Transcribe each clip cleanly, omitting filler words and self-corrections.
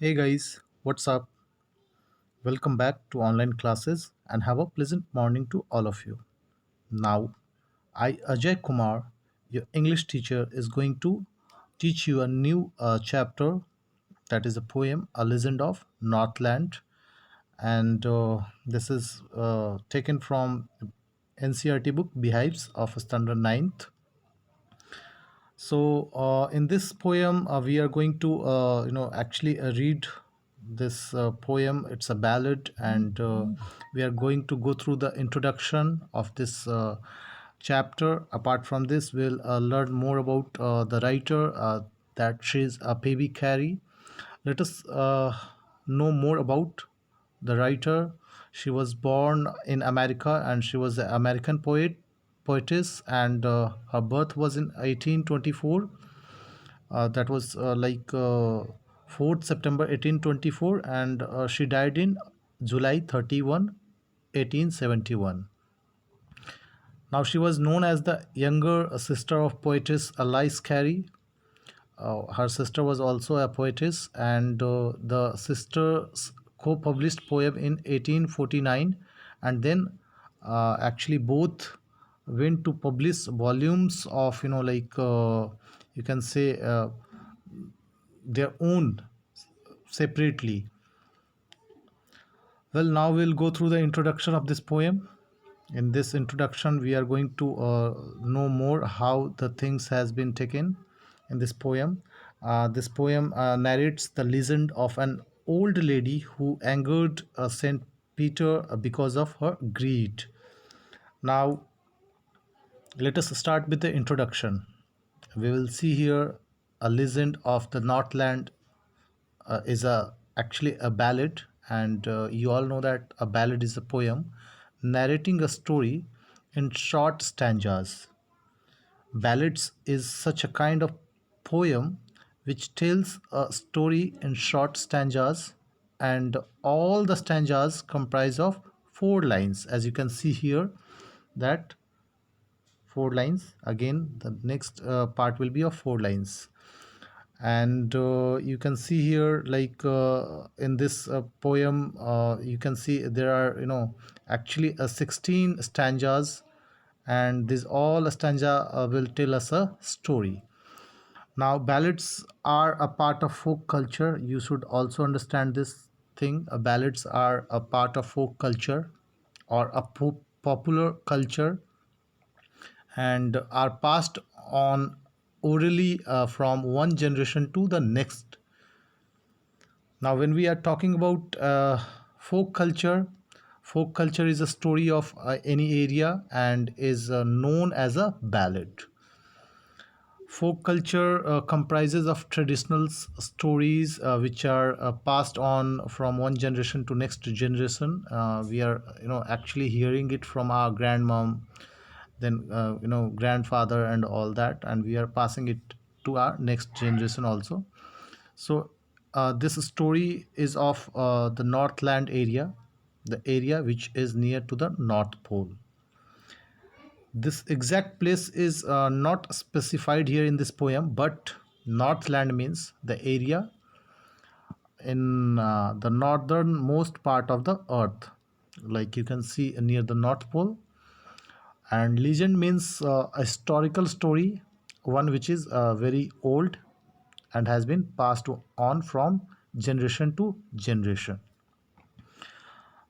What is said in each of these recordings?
Hey guys, what's up? Welcome back to online classes and have a pleasant morning to all of you. Now, I, Ajay Kumar, your English teacher, is going to teach you a new chapter that is a poem, A Legend of Northland. And this is taken from NCRT book Beehives of Standard Ninth. So, in this poem, we are going to, actually read this poem. It's a ballad, and we are going to go through the introduction of this chapter. Apart from this, we'll learn more about the writer, that she's a Baby Carey. Let us know more about the writer. She was born in America, and she was an American poetess, and her birth was in 1824. That was 4th September 1824, and she died in July 31, 1871. Now she was known as the younger sister of poetess Alice Carey. Her sister was also a poetess, and the sisters co-published poem in 1849, and then actually both went to publish volumes of you can say their own separately. Well, now we'll go through the introduction of this poem. In this introduction, we are going to know more how the things has been taken in this poem. This poem narrates the legend of an old lady who angered Saint Peter because of her greed. Now, let us start with the introduction. We will see here a legend of the Northland is a actually a ballad, and you all know that a ballad is a poem narrating a story in short stanzas. Ballads is such a kind of poem which tells a story in short stanzas, and all the stanzas comprise of four lines, as you can see here, that four lines. Again, the next part will be of four lines. And you can see here, in this poem, you can see there are actually 16 stanzas, and this all stanza will tell us a story. Now, ballads are a part of folk culture. You should also understand this thing. Ballads are a part of folk culture or a popular culture, and are passed on orally from one generation to the next. Now, when we are talking about folk culture is a story of any area and is known as a ballad. Folk culture comprises of traditional stories which are passed on from one generation to next generation. We are, actually hearing it from our grandmom, then grandfather, and all that, and we are passing it to our next generation also. So, this story is of the Northland area, the area which is near to the North Pole. This exact place is not specified here in this poem, but Northland means the area in the northernmost part of the earth, like you can see near the North Pole. And legend means a historical story, one which is very old and has been passed on from generation to generation.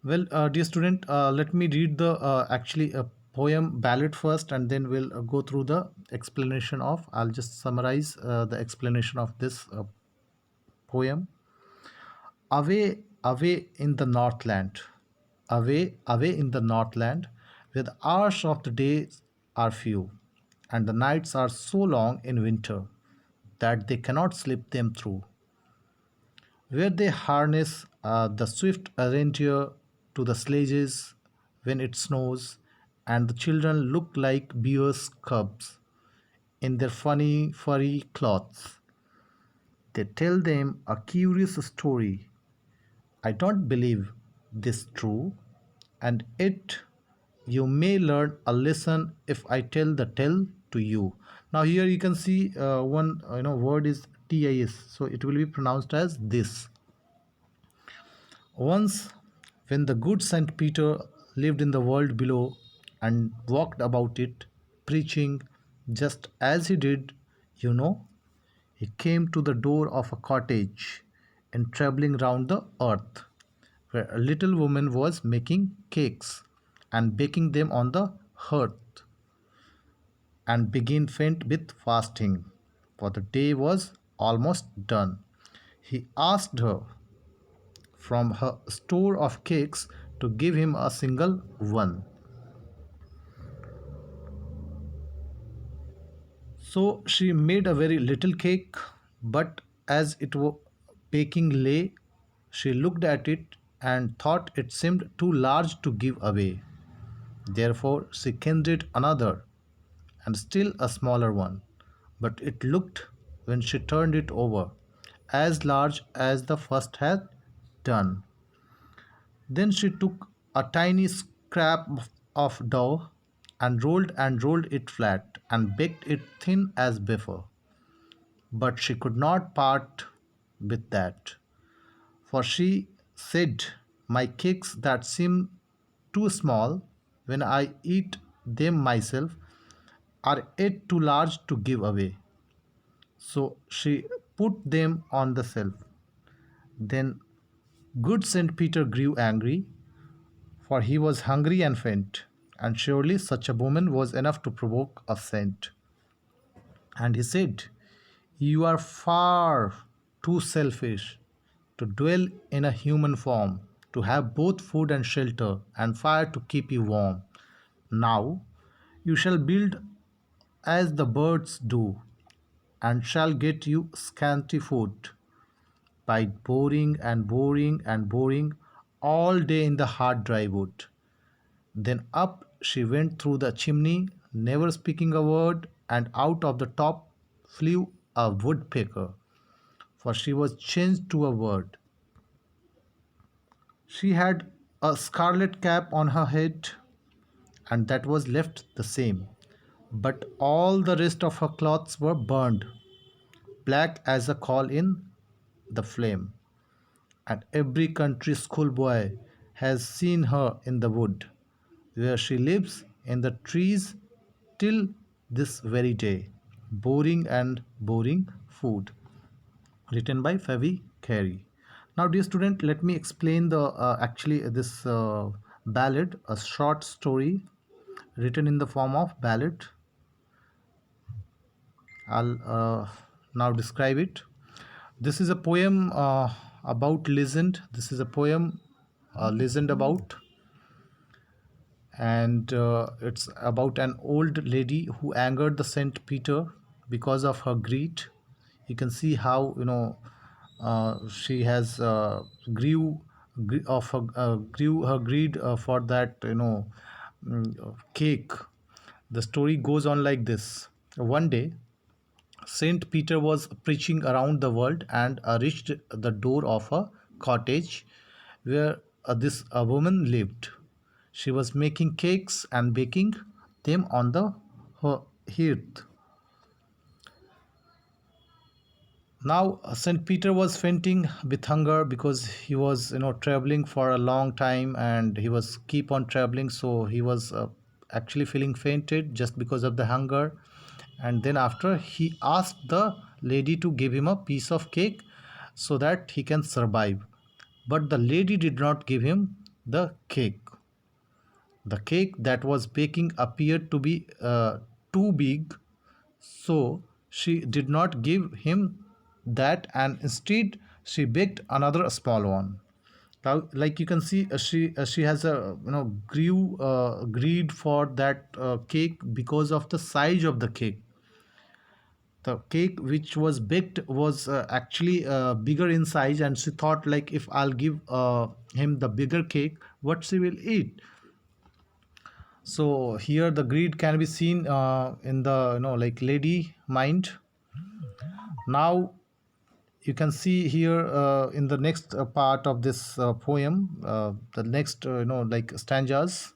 Well, dear student, let me read the actually a poem ballad first, and then we'll go through the explanation of. I'll just summarize the explanation of this poem. Away, away in the Northland, away, away in the Northland, where the hours of the days are few, and the nights are so long in winter that they cannot slip them through, where they harness the swift reindeer to the sledges when it snows, and the children look like bear's cubs in their funny furry clothes. They tell them a curious story. I don't believe this true, and it you may learn a lesson if I tell the tale to you. Now here you can see one word is tis, so it will be pronounced as this. Once, when the good Saint Peter lived in the world below and walked about it, preaching just as he did, you know, he came to the door of a cottage and traveling round the earth, where a little woman was making cakes and baking them on the hearth, and began faint with fasting, for the day was almost done. He asked her from her store of cakes to give him a single one. So she made a very little cake, but as it was baking lay, she looked at it and thought it seemed too large to give away. Therefore she kindled another and still a smaller one, but it looked, when she turned it over, as large as the first had done. Then she took a tiny scrap of dough and rolled it flat and baked it thin as before. But she could not part with that, for she said, "My cakes that seem too small when I eat them myself are yet too large to give away." So she put them on the shelf. Then good Saint Peter grew angry, for he was hungry and faint, and surely such a woman was enough to provoke a saint. And he said, "You are far too selfish to dwell in a human form, to have both food and shelter and fire to keep you warm. Now you shall build as the birds do, and shall get you scanty food by boring and boring and boring all day in the hard dry wood." Then up she went through the chimney, never speaking a word, and out of the top flew a woodpecker, for she was changed to a bird. She had a scarlet cap on her head, and that was left the same, but all the rest of her clothes were burned, black as a coal in the flame. And every country schoolboy has seen her in the wood, where she lives in the trees till this very day, boring and boring food. Written by Favi Carey. Now, dear student, let me explain the actually this ballad, a short story written in the form of ballad. I'll now describe it. This is a poem about legend. This is a poem legend about, and it's about an old lady who angered the Saint Peter because of her greed. You can see how, she has grew her greed for that, cake. The story goes on like this. One day Saint Peter was preaching around the world and reached the door of a cottage where this a woman lived. She was making cakes and baking them on the hearth. Now Saint Peter was fainting with hunger because he was, traveling for a long time, and he was keep on traveling, so he was actually feeling fainted just because of the hunger. And then after, he asked the lady to give him a piece of cake so that he can survive, but the lady did not give him the cake. The cake that was baking appeared to be too big, so she did not give him that, and instead she baked another small one. Now, like you can see, she has a, greed for that cake because of the size of the cake. The cake which was baked was actually bigger in size, and she thought, like, if I'll give him the bigger cake, what she will eat. So here the greed can be seen in the, like, lady mind. Now you can see here in the next part of this poem, the next, like, stanzas.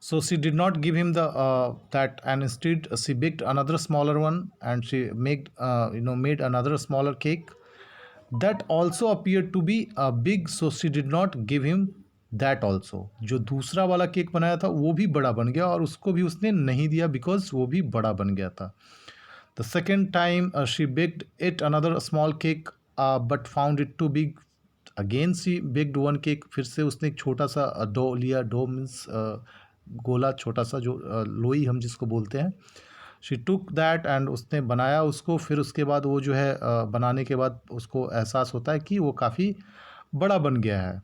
So she did not give him the that, and instead she baked another smaller one, and she made another smaller cake. That also appear to be big, so she did not give him that also. जो दूसरा वाला cake बनाया था वो भी बड़ा बन गया और उसको भी उसने नहीं दिया बिकॉज वो भी बड़ा बन गया था। The second time she baked it another small cake but found it too big, again she baked one cake, फिर से उसने एक छोटा सा डो लिया। डो मीन्स गोला छोटा सा, जो लोई हम जिसको बोलते हैं। शी टुक दैट एंड उसने बनाया उसको। फिर उसके बाद वो जो है बनाने के बाद उसको एहसास होता है कि वो काफ़ी बड़ा बन गया है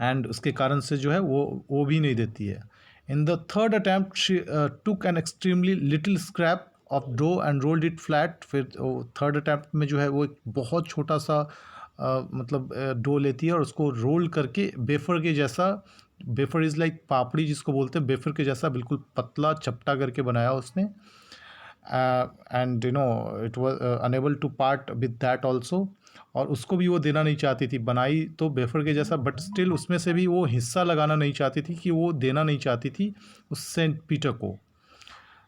एंड उसके कारण से जो है वो भी नहीं देती है। In the third attempt she took an extremely little scrap of dough and rolled it flat. फिर थर्ड अटैम्प्ट में जो है वो एक बहुत छोटा सा मतलब डो लेती है और उसको रोल करके वेफर के जैसा, वेफर इज़ लाइक पापड़ी जिसको बोलते हैं, वेफर के जैसा बिल्कुल पतला चपटा करके बनाया उसने। And you know it was unable to part with that also. और उसको भी वो देना नहीं चाहती थी, बनाई तो वेफर के जैसा बट स्टिल उसमें से भी वो हिस्सा लगाना नहीं चाहती थी, कि वो देना नहीं चाहती थी उस सेंट पीटर को।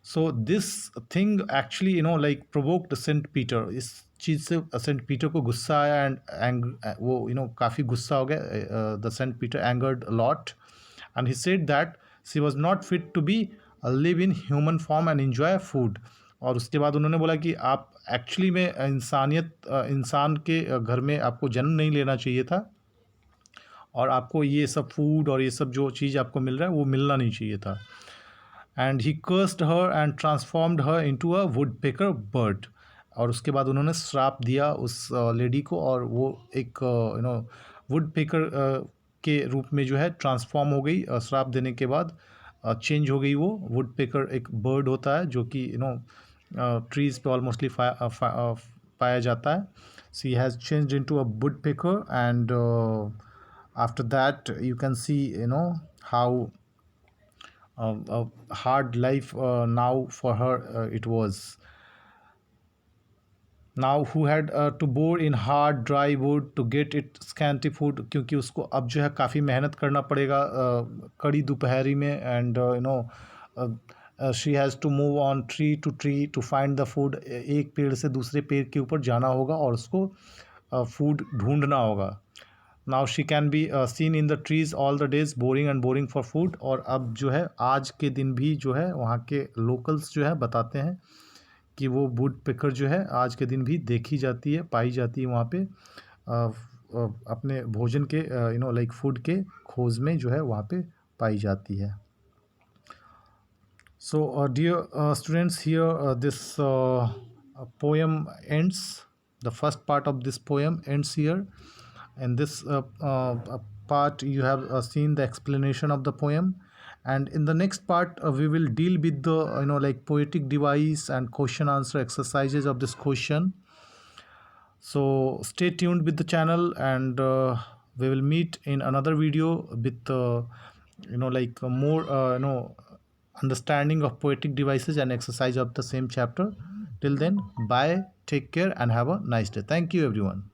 So this thing actually like provoked Saint Peter. इस चीज़ से सेंट पीटर को गुस्सा आया एंड वो काफ़ी गुस्सा हो गया। The Saint Peter angered lot and he said that she was not fit to be live in human form and enjoy food. और उसके बाद उन्होंने बोला कि आप एक्चुअली में इंसान के घर में आपको जन्म नहीं लेना चाहिए था और आपको ये सब फूड और ये सब जो चीज़ आपको मिल रहा है वो मिलना नहीं चाहिए था। And he cursed her and transformed her into a would picker bird. और उसके बाद उन्होंने श्राप दिया उस लेडी को और वो एक वुड पेकर के रूप में जो है ट्रांसफॉर्म हो गई। श्राप देने के बाद चेंज हो गई वो। वुड पेकर एक बर्ड होता है जो कि ट्रीज़ पे ऑलमोस्टली पाया जाता है। She has changed into a woodpecker and after that you can see how a hard life now for her it was. Now who had to bore in hard dry wood to get it scanty food, क्योंकि उसको अब जो है काफ़ी मेहनत करना पड़ेगा कड़ी दोपहरी में। And she has to move on tree to find the food. एक पेड़ से दूसरे पेड़ के ऊपर जाना होगा और उसको फूड ढूंढना होगा। Now she can be seen in the trees all the days boring and boring for food. और अब जो है आज के दिन भी जो है वहाँ के लोकल्स जो है बताते हैं कि वो वुड पेकर जो है आज के दिन भी देखी जाती है, पाई जाती है वहाँ पे अपने भोजन के लाइक फूड के खोज में जो है वहाँ पे पाई जाती है। So, dear students, here this poem ends. The first part of this poem ends here. In this part, you have seen the explanation of the poem, and in the next part, we will deal with the like poetic device and question answer exercises of this question. So, stay tuned with the channel, and we will meet in another video with like more understanding of poetic devices and exercise of the same chapter. Till then, bye, take care, and have a nice day. Thank you, everyone.